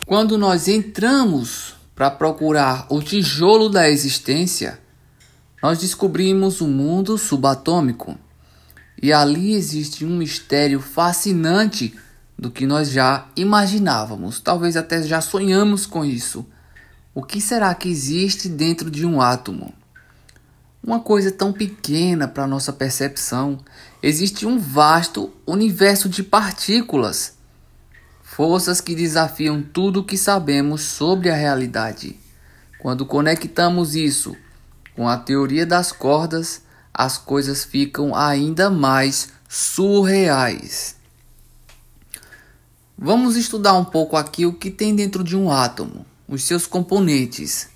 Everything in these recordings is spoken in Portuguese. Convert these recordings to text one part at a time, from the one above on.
Quando nós entramos para procurar o tijolo da existência, nós descobrimos o mundo subatômico. E ali existe um mistério fascinante do que nós já imaginávamos. Talvez até já sonhamos com isso. O que será que existe dentro de um átomo? Uma coisa tão pequena para nossa percepção. Existe um vasto universo de partículas. Forças que desafiam tudo o que sabemos sobre a realidade. Quando conectamos isso com a teoria das cordas, as coisas ficam ainda mais surreais. Vamos estudar um pouco aqui o que tem dentro de um átomo, os seus componentes.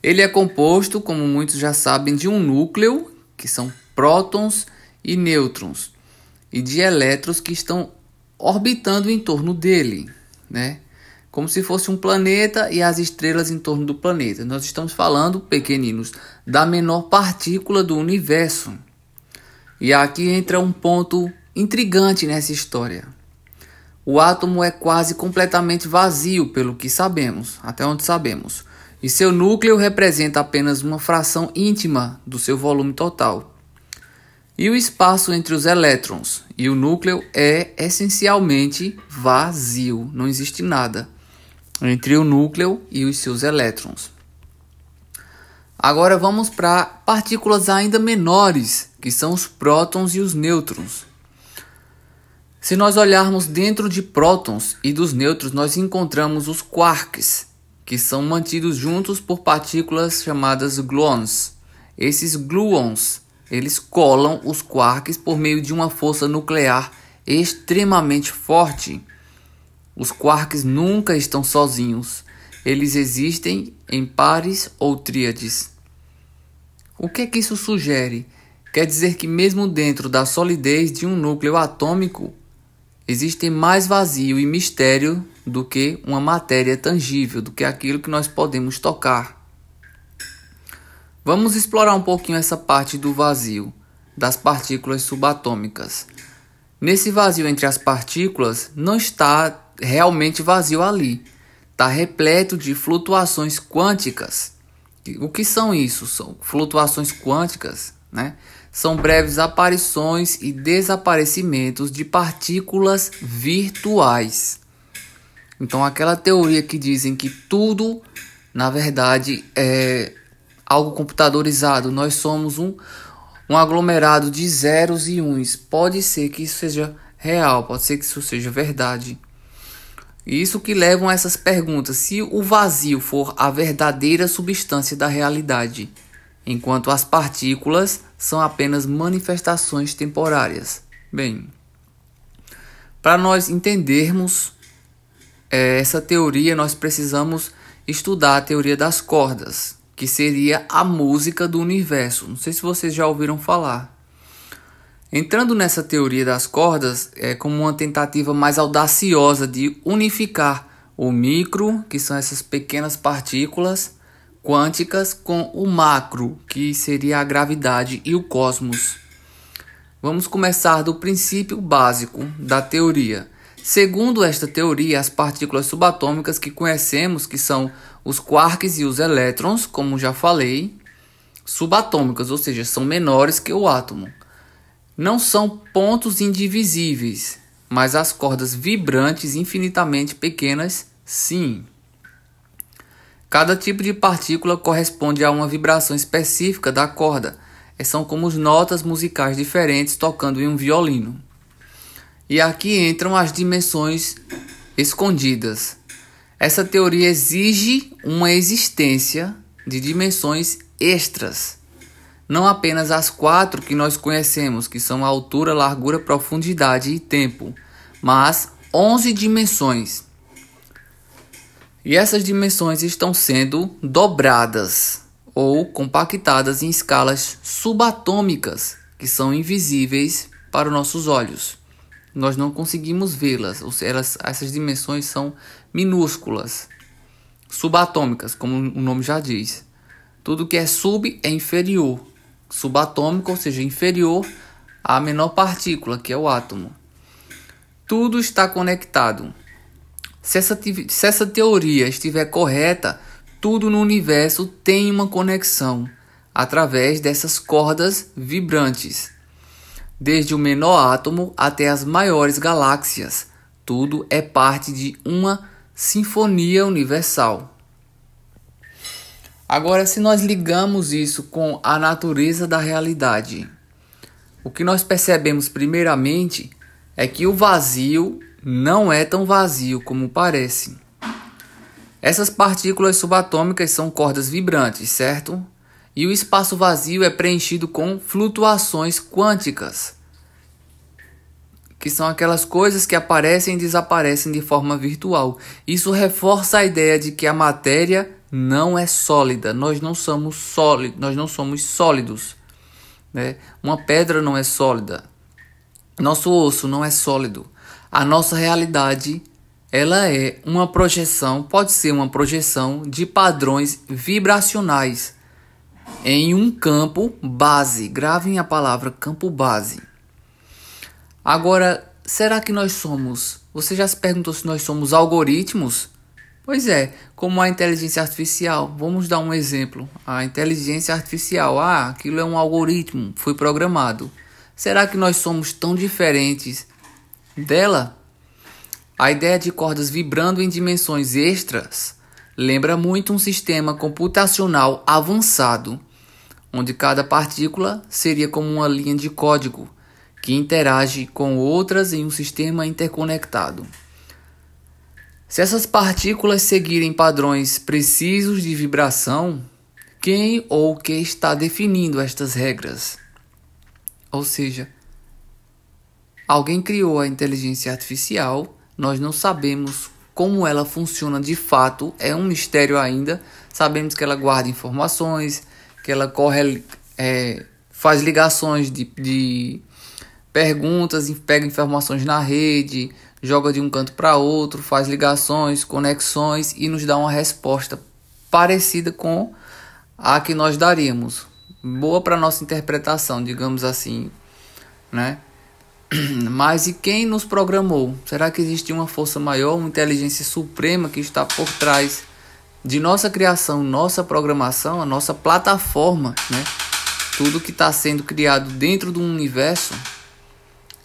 Ele é composto, como muitos já sabem, de um núcleo, que são prótons e nêutrons, e de elétrons que estão orbitando em torno dele, né? Como se fosse um planeta e as estrelas em torno do planeta. Nós estamos falando, pequeninos, da menor partícula do universo. E aqui entra um ponto intrigante nessa história. O átomo é quase completamente vazio, pelo que sabemos, até onde sabemos. E seu núcleo representa apenas uma fração íntima do seu volume total. E o espaço entre os elétrons e o núcleo é essencialmente vazio. Não existe nada entre o núcleo e os seus elétrons. Agora vamos para partículas ainda menores, que são os prótons e os nêutrons. Se nós olharmos dentro de prótons e dos nêutrons, nós encontramos os quarks, que são mantidos juntos por partículas chamadas gluons. Esses gluons eles colam os quarks por meio de uma força nuclear extremamente forte. Os quarks nunca estão sozinhos. Eles existem em pares ou tríades. O que é que isso sugere? Quer dizer que mesmo dentro da solidez de um núcleo atômico, existe mais vazio e mistério do que uma matéria tangível, do que aquilo que nós podemos tocar. Vamos explorar um pouquinho essa parte do vazio, das partículas subatômicas. Nesse vazio entre as partículas, não está realmente vazio ali. Está repleto de flutuações quânticas. O que são isso? São flutuações quânticas, né? São breves aparições e desaparecimentos de partículas virtuais. Então, aquela teoria que dizem que tudo, na verdade, é algo computadorizado, nós somos um aglomerado de zeros e uns. Pode ser que isso seja real, pode ser que isso seja verdade. Isso que levam a essas perguntas: se o vazio for a verdadeira substância da realidade, enquanto as partículas são apenas manifestações temporárias. Bem, para nós entendermos essa teoria, nós precisamos estudar a teoria das cordas, que seria a música do universo. Não sei se vocês já ouviram falar. Entrando nessa teoria das cordas, é como uma tentativa mais audaciosa de unificar o micro, que são essas pequenas partículas quânticas, com o macro, que seria a gravidade e o cosmos. Vamos começar do princípio básico da teoria. Segundo esta teoria, as partículas subatômicas que conhecemos, que são os quarks e os elétrons, como já falei, subatômicas, ou seja, são menores que o átomo. Não são pontos indivisíveis, mas as cordas vibrantes infinitamente pequenas, sim. Cada tipo de partícula corresponde a uma vibração específica da corda. São como notas musicais diferentes tocando em um violino. E aqui entram as dimensões escondidas. Essa teoria exige uma existência de dimensões extras. Não apenas as 4 que nós conhecemos, que são a altura, largura, profundidade e tempo, mas 11 dimensões. E essas dimensões estão sendo dobradas ou compactadas em escalas subatômicas, que são invisíveis para os nossos olhos. Nós não conseguimos vê-las, essas dimensões são minúsculas, subatômicas, como o nome já diz. Tudo que é sub é inferior, subatômico, ou seja, inferior à menor partícula, que é o átomo. Tudo está conectado. Se essa teoria estiver correta, tudo no universo tem uma conexão através dessas cordas vibrantes. Desde o menor átomo até as maiores galáxias, tudo é parte de uma sinfonia universal. Agora, se nós ligamos isso com a natureza da realidade, o que nós percebemos primeiramente é que o vazio não é tão vazio como parece. Essas partículas subatômicas são cordas vibrantes, certo? E o espaço vazio é preenchido com flutuações quânticas, que são aquelas coisas que aparecem e desaparecem de forma virtual. Isso reforça a ideia de que a matéria não é sólida. Nós não somos sólidos, né? Uma pedra não é sólida. Nosso osso não é sólido. A nossa realidade, ela é uma projeção, pode ser uma projeção de padrões vibracionais em um campo base. Gravem a palavra campo base. Agora, será que nós somos? Você já se perguntou se nós somos algoritmos? Pois é, como a inteligência artificial. Vamos dar um exemplo. A inteligência artificial, aquilo é um algoritmo, foi programado. Será que nós somos tão diferentes dela? A ideia de cordas vibrando em dimensões extras lembra muito um sistema computacional avançado, onde cada partícula seria como uma linha de código que interage com outras em um sistema interconectado. Se essas partículas seguirem padrões precisos de vibração, quem ou o que está definindo estas regras? Ou seja, alguém criou a inteligência artificial, nós não sabemos como ela funciona de fato, é um mistério ainda. Sabemos que ela guarda informações, que ela faz ligações de perguntas, pega informações na rede, joga de um canto para outro, faz ligações, conexões e nos dá uma resposta parecida com a que nós daríamos. Boa para nossa interpretação, digamos assim, né? Mas e quem nos programou? Será que existe uma força maior, uma inteligência suprema que está por trás de nossa criação, nossa programação, a nossa plataforma, né? Tudo que está sendo criado dentro do universo.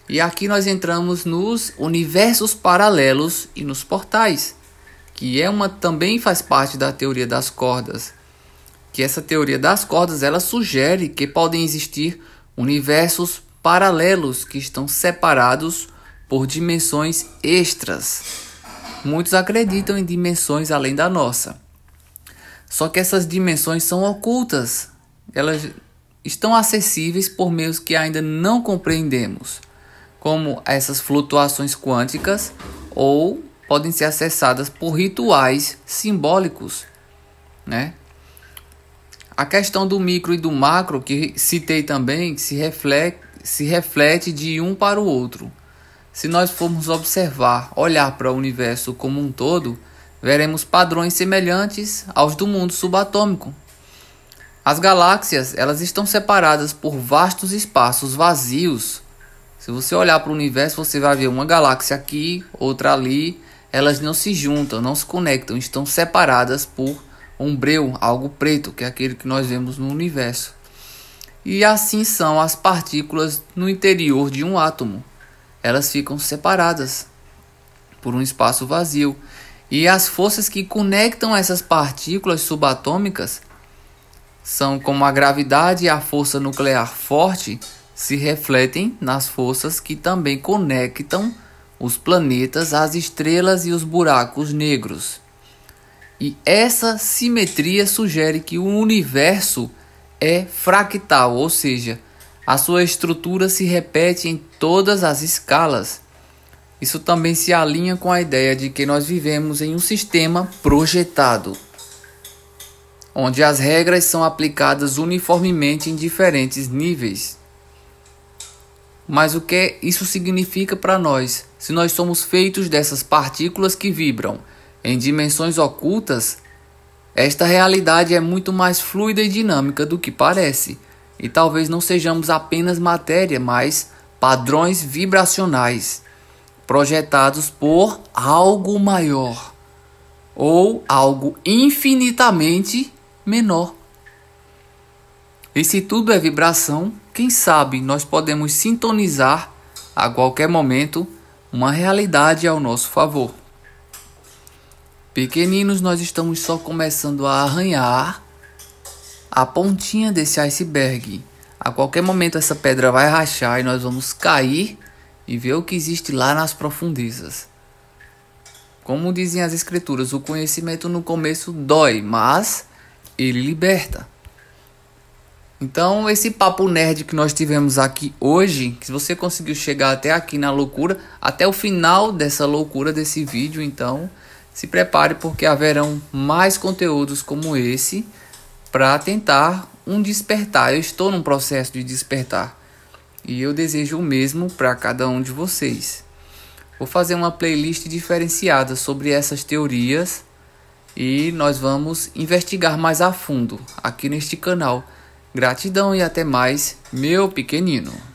E aqui nós entramos nos universos paralelos e nos portais, que também faz parte da teoria das cordas. Que essa teoria das cordas, ela sugere que podem existir universos paralelos que estão separados por dimensões extras. Muitos acreditam em dimensões além da nossa. Só que essas dimensões são ocultas. Elas estão acessíveis por meios que ainda não compreendemos, como essas flutuações quânticas, ou podem ser acessadas por rituais simbólicos, né? A questão do micro e do macro, que citei também, se reflete de um para o outro. Se nós formos olhar para o universo como um todo, veremos padrões semelhantes aos do mundo subatômico. As galáxias, elas estão separadas por vastos espaços vazios. Se você olhar para o universo, você vai ver uma galáxia aqui, outra ali. Elas não se juntam, não se conectam, estão separadas por um breu, algo preto, que é aquele que nós vemos no universo. E assim são as partículas no interior de um átomo. Elas ficam separadas por um espaço vazio. E as forças que conectam essas partículas subatômicas são como a gravidade e a força nuclear forte, se refletem nas forças que também conectam os planetas, as estrelas e os buracos negros. E essa simetria sugere que o universo é fractal, ou seja, a sua estrutura se repete em todas as escalas. Isso também se alinha com a ideia de que nós vivemos em um sistema projetado, onde as regras são aplicadas uniformemente em diferentes níveis. Mas o que isso significa para nós? Se nós somos feitos dessas partículas que vibram em dimensões ocultas, esta realidade é muito mais fluida e dinâmica do que parece. E talvez não sejamos apenas matéria, mas padrões vibracionais. projetados por algo maior ou algo infinitamente menor. E se tudo é vibração, quem sabe nós podemos sintonizar a qualquer momento uma realidade ao nosso favor. Pequeninos, nós estamos só começando a arranhar a pontinha desse iceberg. A qualquer momento essa pedra vai rachar e nós vamos cair e ver o que existe lá nas profundezas. Como dizem as escrituras, o conhecimento no começo dói, mas ele liberta. Então, esse papo nerd que nós tivemos aqui hoje, que se você conseguiu chegar até aqui na loucura, até o final dessa loucura desse vídeo, então se prepare porque haverão mais conteúdos como esse para tentar um despertar. Eu estou num processo de despertar e eu desejo o mesmo para cada um de vocês. Vou fazer uma playlist diferenciada sobre essas teorias e nós vamos investigar mais a fundo aqui neste canal. Gratidão e até mais, meu pequenino.